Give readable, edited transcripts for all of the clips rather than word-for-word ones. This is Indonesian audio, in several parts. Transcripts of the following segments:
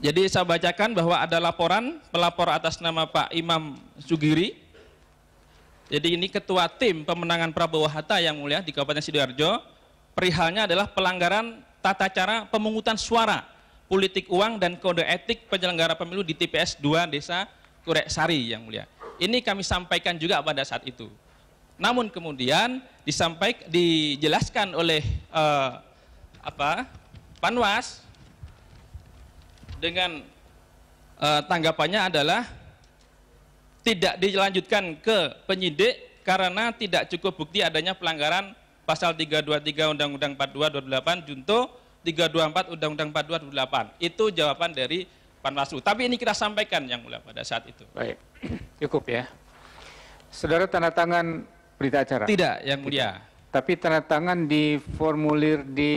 Jadi saya bacakan bahwa ada laporan pelapor atas nama Pak Imam Sugiri. Jadi ini ketua tim pemenangan Prabowo Hatta yang mulia di Kabupaten Sidoarjo. Perihalnya adalah pelanggaran tata cara pemungutan suara, politik uang dan kode etik penyelenggara pemilu di TPS 2 Desa Kureksari yang mulia. Ini kami sampaikan juga pada saat itu. Namun kemudian dijelaskan oleh Panwas dengan tanggapannya adalah tidak dilanjutkan ke penyidik karena tidak cukup bukti adanya pelanggaran pasal 323 Undang-Undang 42 28 junto 324 Undang-Undang 42 28. Itu jawaban dari Panwaslu. Tapi ini kita sampaikan yang mulia pada saat itu. Baik, cukup ya. Saudara tanda tangan berita acara? Tidak, yang mulia. Tapi tanda tangan di formulir di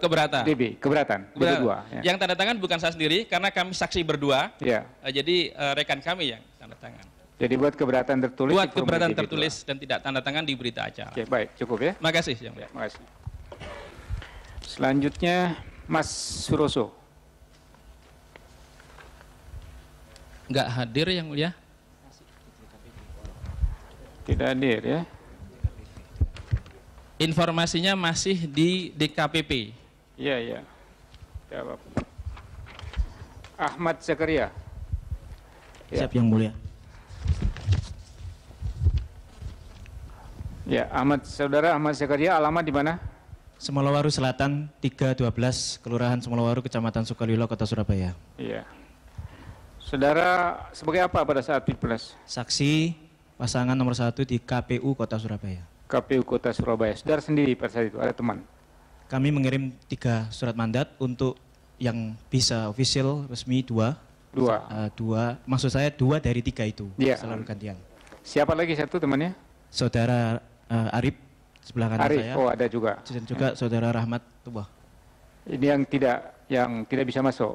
Keberatan. DB, keberatan. Keberatan. Ya. Yang tanda tangan bukan saya sendiri karena kami saksi berdua. Ya. Jadi rekan kami yang tanda tangan. Jadi buat keberatan tertulis. Buat keberatan tertulis dan tidak tanda tangan di berita acara. Oke, baik, cukup ya. Makasih yang mulia. Makasih. Selanjutnya Mas Suroso. Enggak hadir yang mulia. Tidak hadir ya. Informasinya masih di DKPP. Iya, iya. Jawab. Ahmad Zakaria. Ya. Siap yang mulia. Ya, Saudara Ahmad Zakaria, alamat di mana? Semolawaru Selatan 312, Kelurahan Semolawaru, Kecamatan Sukalilo, Kota Surabaya. Iya. Saudara sebagai apa pada saat Pilpres? Saksi pasangan nomor 1 di KPU Kota Surabaya. KPU Kota Surabaya. Saudara sendiri pada saat itu, ada teman? Kami mengirim 3 surat mandat untuk yang bisa official resmi 2. Maksud saya 2 dari 3 itu. Ya. Selalu gantian. Siapa lagi satu temannya? Saudara Arif sebelah kanan Arif, saya. oh ada juga. Dan juga Saudara Rahmat Tubah. Ini yang tidak bisa masuk.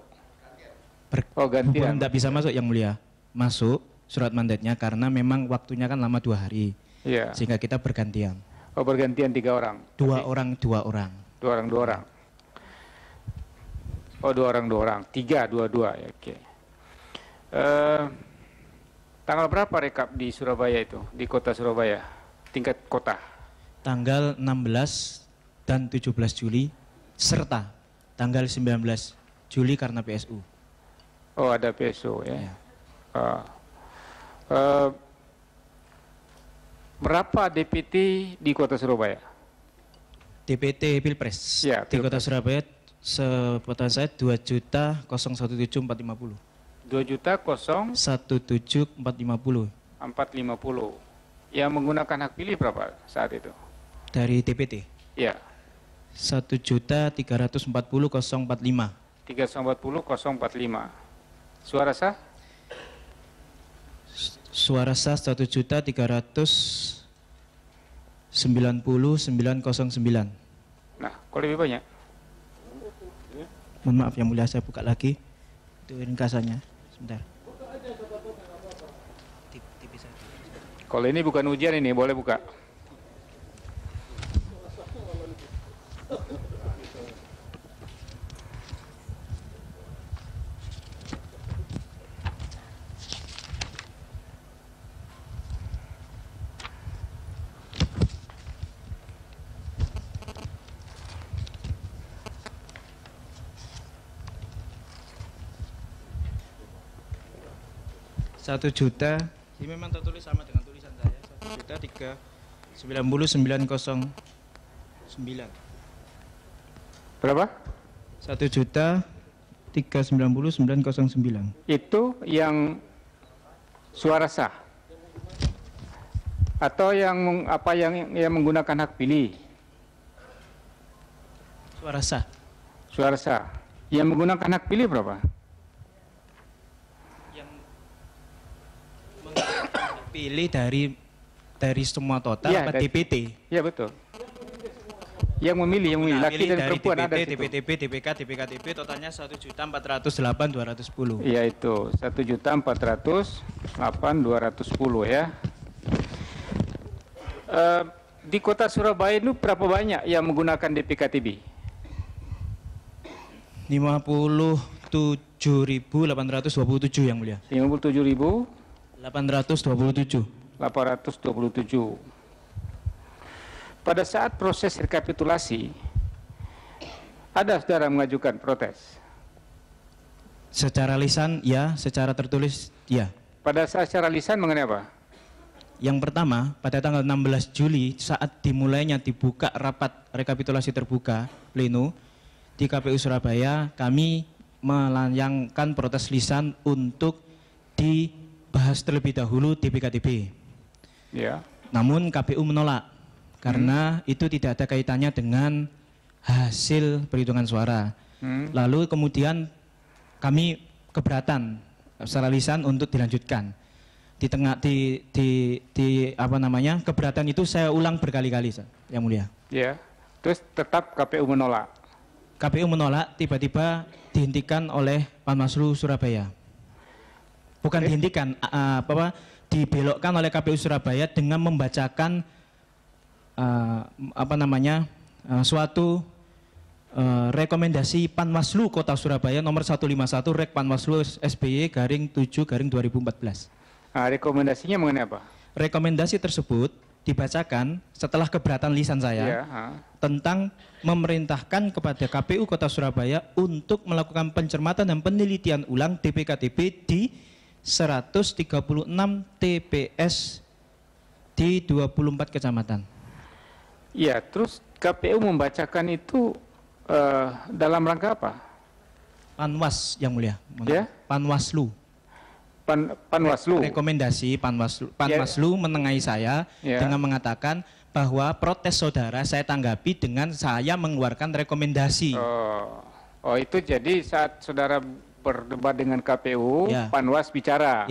Gantian. Tidak bisa masuk yang mulia. Masuk surat mandatnya karena memang waktunya kan lama 2 hari. Iya. Sehingga kita bergantian. Oh, bergantian 3 orang. 2 orang. 2 orang. Oh, 2 orang. 3, 2. Ya, oke. Tanggal berapa rekap di Surabaya itu? Di kota Surabaya? Tingkat kota? Tanggal 16 dan 17 Juli serta tanggal 19 Juli karena PSU. Oh, ada PSU ya. Berapa DPT di kota Surabaya? DPT Pilpres ya, di kota Surabaya sepengetahuan saya 2.017.450. 2.017.450. 450. Yang menggunakan hak pilih berapa saat itu? Dari DPT? Ya. 1.340.045. 340.045. Suara sah? Suara sah 1.390.909. Nah, kok lebih banyak? Mohon maaf yang mulia, saya buka lagi itu ringkasannya sebentar. Kalau ini bukan ujian, ini boleh buka. Satu juta, ini memang tertulis sama dengan tulisan saya. 1.399.009. Berapa? 1.399.009. Itu yang suara sah atau yang menggunakan hak pilih? Suara sah. Suara sah. Yang menggunakan hak pilih berapa? Pilih dari semua total ya, apa DPT? Iya betul. Yang memilih laki dan perempuan DPT, ada situ. DPTB, DPK, DPKTB totalnya 1.408.210. Iya itu 1.408.210 ya. Di kota Surabaya itu berapa banyak yang menggunakan DPKTB? 57 57.827 yang mulia. 57.827. 827. Pada saat proses rekapitulasi, ada saudara mengajukan protes? Secara lisan ya, secara tertulis ya. Pada saat secara lisan mengenai apa? Yang pertama, pada tanggal 16 Juli saat dimulainya dibuka rapat rekapitulasi terbuka pleno di KPU Surabaya, kami melayangkan protes lisan untuk dibahas terlebih dahulu DPKTB. Ya. Namun KPU menolak karena itu tidak ada kaitannya dengan hasil perhitungan suara. Lalu kemudian kami keberatan secara lisan untuk dilanjutkan. Di tengah apa namanya, keberatan itu saya ulang berkali-kali, yang mulia. Ya. Terus tetap KPU menolak. KPU menolak, tiba-tiba dihentikan oleh Panwaslu Surabaya. Bukan dihentikan, dibelokkan oleh KPU Surabaya dengan membacakan suatu rekomendasi Panwaslu Kota Surabaya nomor 151 Rek Panwaslu SBY garing 7 garing 2014. Rekomendasinya mengenai apa? Rekomendasi tersebut dibacakan setelah keberatan lisan saya tentang memerintahkan kepada KPU Kota Surabaya untuk melakukan pencermatan dan penelitian ulang DPKTB di 136 TPS di 24 kecamatan. Ya, terus KPU membacakan itu dalam rangka apa? Panwas, yang mulia. Ya? Panwaslu. Panwaslu. Rekomendasi Panwaslu menengahi saya dengan mengatakan bahwa protes saudara saya tanggapi dengan saya mengeluarkan rekomendasi. Oh, itu jadi saat saudara berdebat dengan KPU, Panwas bicara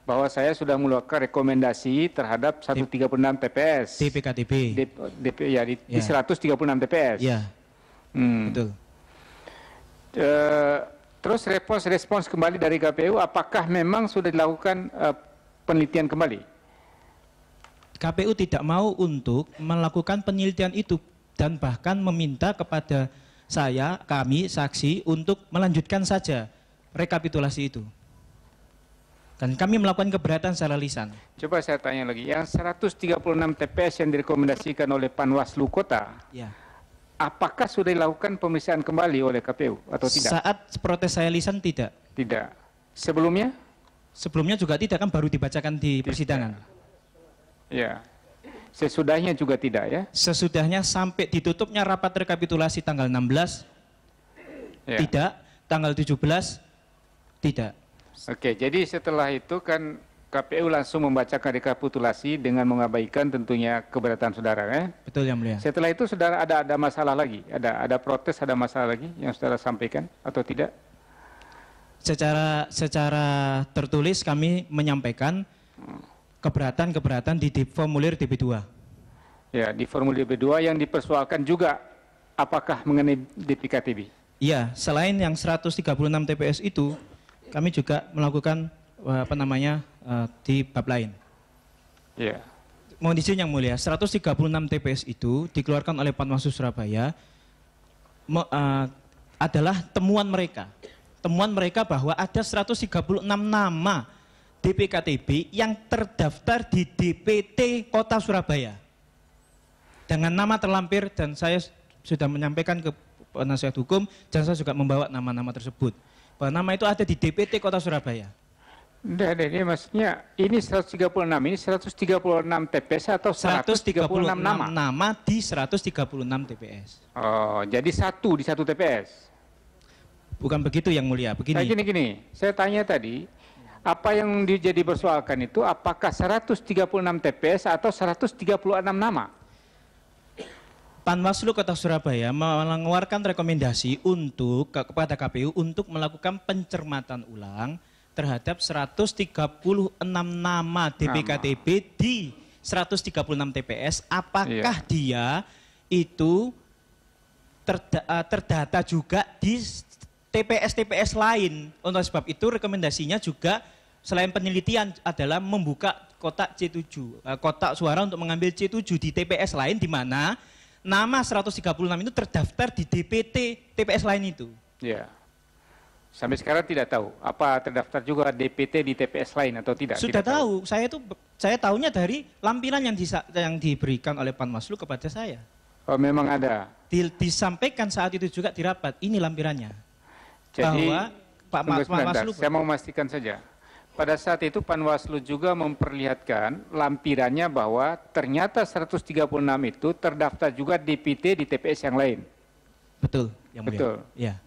bahwa saya sudah mengeluarkan rekomendasi terhadap 136 TPS. DPKTB. Di 136 TPS. Ya. Betul. Terus respons kembali dari KPU, apakah memang sudah dilakukan penelitian kembali? KPU tidak mau untuk melakukan penelitian itu dan bahkan meminta kepada kami saksi untuk melanjutkan saja rekapitulasi itu. Dan kami melakukan keberatan secara lisan. Coba saya tanya lagi, yang 136 TPS yang direkomendasikan oleh Panwaslu Kota, apakah sudah dilakukan pemeriksaan kembali oleh KPU atau tidak? Saat protes saya lisan tidak. Tidak. Sebelumnya? Sebelumnya juga tidak, kan baru dibacakan di persidangan. Ya. Sesudahnya juga tidak ya? Sesudahnya sampai ditutupnya rapat rekapitulasi tanggal 16 tidak, tanggal 17 tidak. Oke, jadi setelah itu kan KPU langsung membacakan rekapitulasi dengan mengabaikan tentunya keberatan saudara, ya? Betul, yang mulia. Setelah itu saudara ada masalah lagi, ada protes, ada masalah lagi yang saudara sampaikan atau tidak? Secara tertulis kami menyampaikan keberatan di formulir DP2. Ya, di formulir DP2 yang dipersoalkan juga apakah mengenai DPKTB? Iya, selain yang 136 TPS itu, kami juga melakukan di bab lain. Ya. Mohon izin yang mulia, 136 TPS itu dikeluarkan oleh Panwaslu Surabaya adalah temuan mereka. Temuan mereka bahwa ada 136 nama DPKTB yang terdaftar di DPT Kota Surabaya dengan nama terlampir, dan saya sudah menyampaikan ke penasihat hukum dan saya juga membawa nama-nama tersebut bahwa nama itu ada di DPT Kota Surabaya. Ini maksudnya ini 136, ini 136 TPS atau 136 nama? Nama di 136 TPS. Oh, jadi satu di satu TPS? Bukan begitu yang mulia, begini. Gini, saya tanya tadi, apa yang jadi persoalkan itu apakah 136 TPS atau 136 nama? Panwaslu Kota Surabaya mengeluarkan rekomendasi kepada KPU untuk melakukan pencermatan ulang terhadap 136 nama DPKTB di 136 TPS. Apakah dia itu terdata juga di TPS-TPS lain? Untuk sebab itu rekomendasinya juga selain penelitian adalah membuka kotak C7, kotak suara untuk mengambil C7 di TPS lain di mana nama 136 itu terdaftar di DPT TPS lain itu. Ya. Sampai sekarang tidak tahu. Apa terdaftar juga DPT di TPS lain atau tidak? Sudah tidak tahu. Saya tahunya dari lampiran yang diberikan oleh Panwaslu kepada saya. Oh, memang ada. Disampaikan saat itu juga di rapat. Ini lampirannya. Jadi, bahwa Panwaslu. Saya mau memastikan saja. Pada saat itu Panwaslu juga memperlihatkan lampirannya bahwa ternyata 136 itu terdaftar juga DPT di TPS yang lain. Betul, yang mulia. Betul. Ya.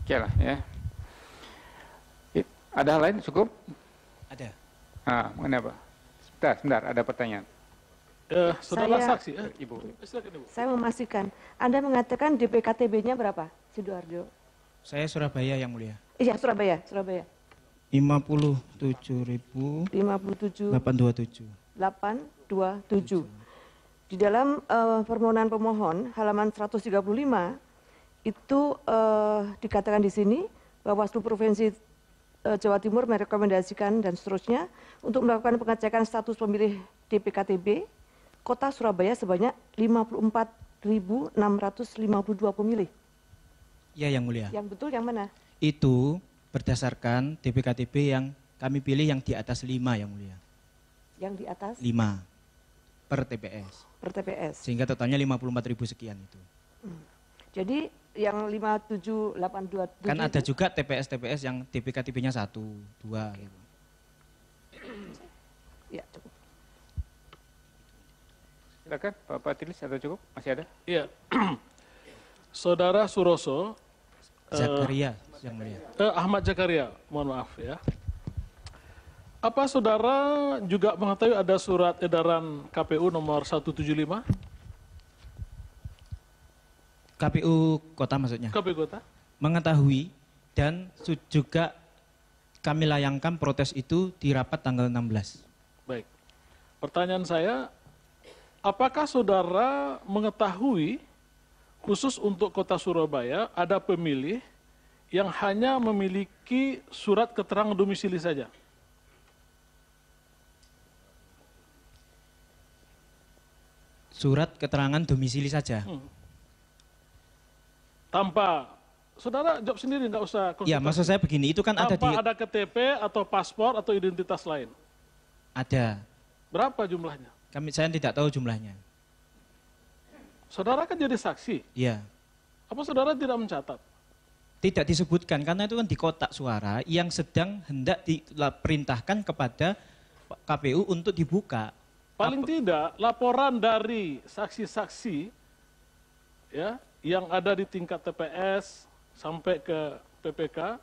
Oke lah ya. Ada hal lain cukup? Ada. Mengenai apa? Sebentar, ada pertanyaan. Saudara saksi, Ibu. Saya memastikan, Anda mengatakan DPKTB-nya berapa, Sidoarjo? Saya Surabaya yang mulia. Iya, Surabaya. 57.827. 827. Di dalam permohonan pemohon halaman 135 itu dikatakan di sini Bawaslu Provinsi Jawa Timur merekomendasikan dan seterusnya untuk melakukan pengecekan status pemilih DPKTB Kota Surabaya sebanyak 54.652 pemilih. Ya, yang mulia. Yang betul yang mana? Itu berdasarkan DPKTB yang kami pilih yang di atas 5 yang mulia. Yang di atas? 5 per TPS. Per TPS. Sehingga totalnya 54.000 sekian itu. Jadi yang 57827 kan ada juga TPS yang DPKTB-nya 1, 2 gitu. Ya, cukup. Silakan Pak Patilis, atau cukup? Masih ada? Iya. Saudara Suroso Zakaria yang mulia. Ahmad Zakaria, mohon maaf ya. Apa saudara juga mengetahui ada surat edaran KPU nomor 175? KPU Kota maksudnya? KPU Kota. Mengetahui dan juga kami layangkan protes itu di rapat tanggal 16. Baik. Pertanyaan saya, apakah saudara mengetahui khusus untuk Kota Surabaya ada pemilih yang hanya memiliki surat keterangan domisili saja? Surat keterangan domisili saja. Tanpa, saudara jawab sendiri, nggak usah konsultasi. Ya, maksud saya begini, itu kan ada di... Tanpa ada KTP atau paspor atau identitas lain? Ada. Berapa jumlahnya? Saya tidak tahu jumlahnya. Saudara kan jadi saksi. Iya. Apa saudara tidak mencatat? Tidak disebutkan, karena itu kan di kotak suara yang sedang hendak diperintahkan kepada KPU untuk dibuka. Paling tidak laporan dari saksi-saksi ya yang ada di tingkat TPS sampai ke PPK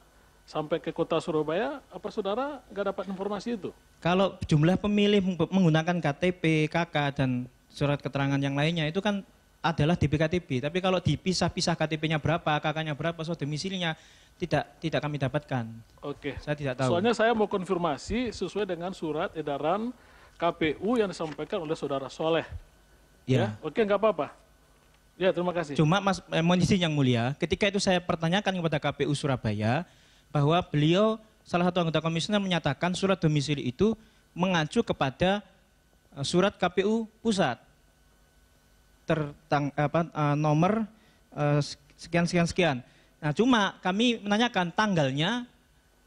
sampai ke Kota Surabaya, apa saudara nggak dapat informasi itu? Kalau jumlah pemilih menggunakan KTP, KK dan surat keterangan yang lainnya itu kan adalah DPKTB. Tapi kalau dipisah-pisah KTP-nya berapa, KK-nya berapa, so domisilinya tidak kami dapatkan. Oke. Saya tidak tahu. Soalnya saya mau konfirmasi sesuai dengan surat edaran KPU yang disampaikan oleh saudara Soleh. Ya. Oke, nggak apa-apa. Ya, terima kasih. Cuma Mas Mohon yang mulia, ketika itu saya pertanyakan kepada KPU Surabaya bahwa beliau salah satu anggota komisioner menyatakan surat domisili itu mengacu kepada surat KPU pusat nomor sekian. Nah, cuma kami menanyakan tanggalnya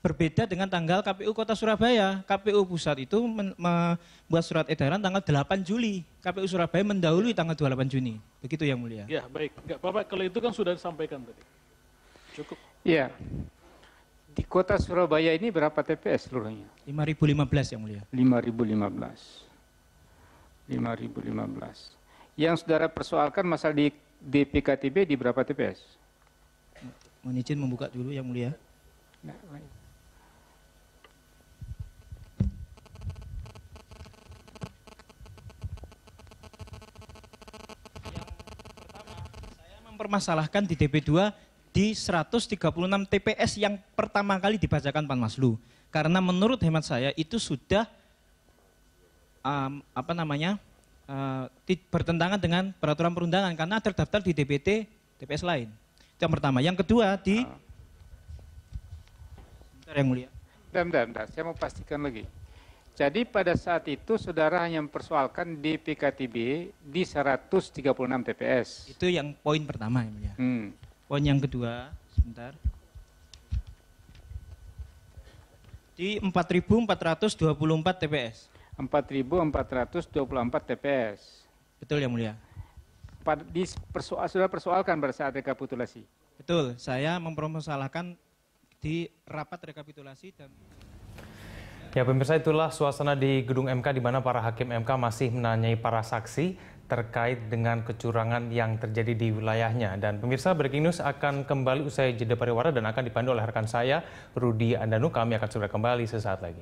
berbeda dengan tanggal KPU Kota Surabaya. KPU Pusat itu membuat surat edaran tanggal 8 Juli. KPU Surabaya mendahului tanggal 28 Juni. Begitu yang mulia. Ya, baik. Enggak apa-apa, kalau itu kan sudah disampaikan tadi. Cukup. Iya. Di Kota Surabaya ini berapa TPS seluruhnya? 5.015 yang mulia. 5.015. Yang saudara persoalkan masalah di DPKTB di berapa TPS? Mohon izin membuka dulu yang mulia. Nah, baik. Mempermasalahkan di DP2 di 136 TPS yang pertama kali dibacakan Panwaslu. Karena menurut hemat saya itu sudah bertentangan dengan peraturan perundangan karena terdaftar di DPT TPS lain. Itu yang pertama. Yang kedua di Bentar yang mulia. Bentar. Saya mau pastikan lagi. Jadi pada saat itu saudara hanya mempersoalkan DPKTB di 136 TPS. Itu yang poin pertama yang mulia. Poin yang kedua, sebentar. sebentar. Di 4.424 TPS. 4.424 TPS. Betul ya mulia. Sudah persoalkan pada saat rekapitulasi. Betul, saya mempermasalahkan di rapat rekapitulasi dan... Ya pemirsa, itulah suasana di gedung MK di mana para hakim MK masih menanyai para saksi terkait dengan kecurangan yang terjadi di wilayahnya. Dan pemirsa, Breaking News akan kembali usai jeda pariwara dan akan dipandu oleh rekan saya Rudi Andanu. Kami akan segera kembali sesaat lagi.